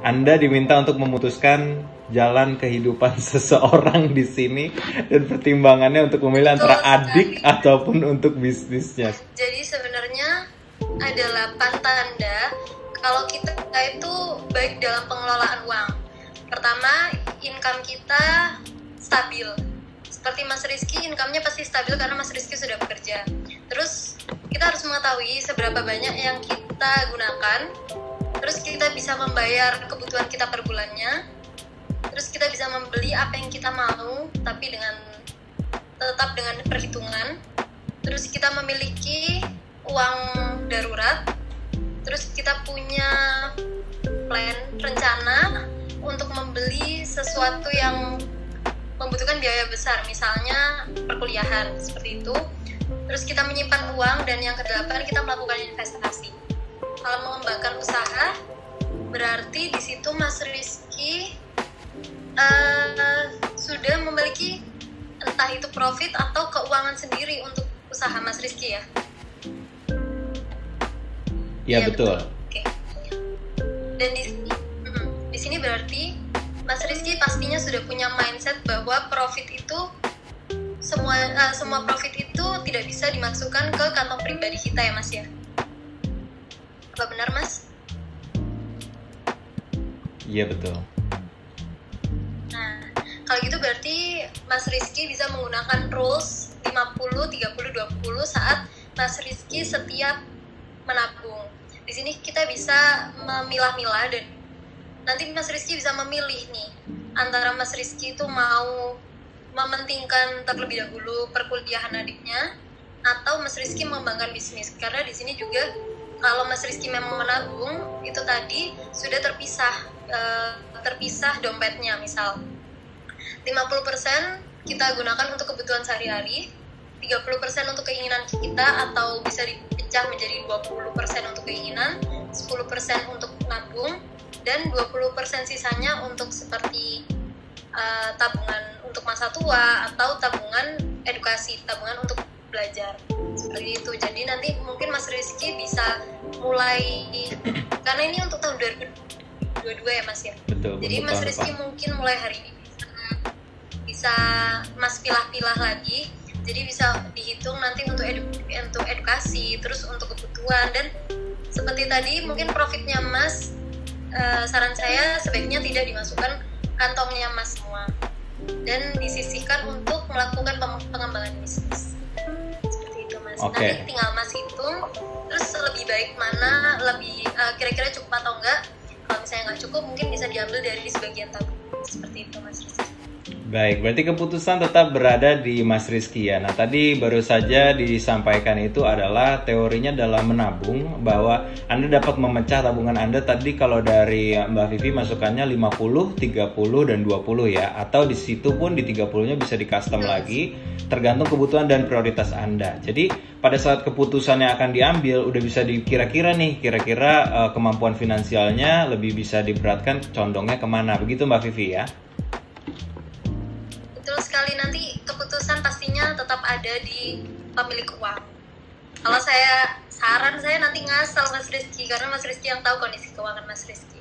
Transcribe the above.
Anda diminta untuk memutuskan jalan kehidupan seseorang di sini dan pertimbangannya untuk memilih antara adik ataupun untuk bisnisnya. Jadi sebenarnya ada 8 tanda kalau kita itu baik dalam pengelolaan uang. Pertama, income kita stabil. Seperti Mas Rizky, income-nya pasti stabil karena Mas Rizky sudah bekerja. Terus kita harus mengetahui seberapa banyak yang kita gunakan. Terus kita bisa membayar kebutuhan kita per bulannya. Terus kita bisa membeli apa yang kita mau, tapi tetap dengan perhitungan. Terus kita memiliki uang darurat. Terus kita punya plan, rencana untuk membeli sesuatu yang membutuhkan biaya besar, misalnya perkuliahan, seperti itu. Terus kita menyimpan uang, dan yang kedelapan kita melakukan investasi. Kalau mengembangkan usaha, berarti di situ Mas Rizky sudah memiliki entah itu profit atau keuangan sendiri untuk usaha Mas Rizky ya? Ya, betul. Oke. Dan di sini berarti Mas Rizky pastinya sudah punya mindset bahwa profit itu semua profit itu tidak bisa dimasukkan ke kantong pribadi kita ya Mas ya? Apa benar Mas? Iya, betul. Nah, kalau gitu berarti Mas Rizky bisa menggunakan rules 50, 30, 20 saat Mas Rizky setiap menabung. Di sini kita bisa memilah-milah, dan nanti Mas Rizky bisa memilih nih antara Mas Rizky itu mau mementingkan terlebih dahulu perkuliahan adiknya atau Mas Rizky mengembangkan bisnis. Karena di sini juga kalau Mas Rizky memang menabung, itu tadi sudah terpisah dompetnya. Misal 50% kita gunakan untuk kebutuhan sehari-hari, 30% untuk keinginan kita, atau bisa dipecah menjadi 20% untuk keinginan, 10% untuk nabung, dan 20% sisanya untuk seperti tabungan untuk masa tua atau tabungan edukasi, tabungan untuk belajar, seperti itu. Jadi nanti mungkin Mas Rizky bisa mulai, karena ini untuk tahun 2022 ya Mas ya. Betul. Jadi Mas Rizky mungkin mulai hari ini bisa Mas pilah-pilah lagi. Jadi bisa dihitung nanti untuk edukasi, terus untuk kebutuhan, dan seperti tadi mungkin profitnya Mas, saran saya sebaiknya tidak dimasukkan kantongnya Mas semua, dan disisihkan untuk melakukan pengembangan bisnis. Seperti itu Mas. Okay. Nanti tinggal Mas hitung, terus lebih baik mana, lebih kira-kira cukup atau enggak. Kalau misalnya nggak cukup, mungkin bisa diambil dari sebagian tabung. Seperti itu Mas Rizky. Baik, berarti keputusan tetap berada di Mas Rizky ya. Nah, tadi baru saja disampaikan itu adalah teorinya dalam menabung, bahwa Anda dapat memecah tabungan Anda tadi kalau dari Mbak Vivi masukannya 50, 30, dan 20 ya. Atau di situ pun di 30-nya bisa di custom lagi, tergantung kebutuhan dan prioritas Anda. Jadi pada saat keputusan yang akan diambil udah bisa dikira-kira nih, kira-kira kemampuan finansialnya lebih bisa diberatkan, condongnya kemana. Begitu Mbak Vivi ya? Betul sekali, nanti keputusan pastinya tetap ada di pemilik uang. Kalau saran saya nanti ngasal Mas Rizky, karena Mas Rizky yang tahu kondisi keuangan Mas Rizky.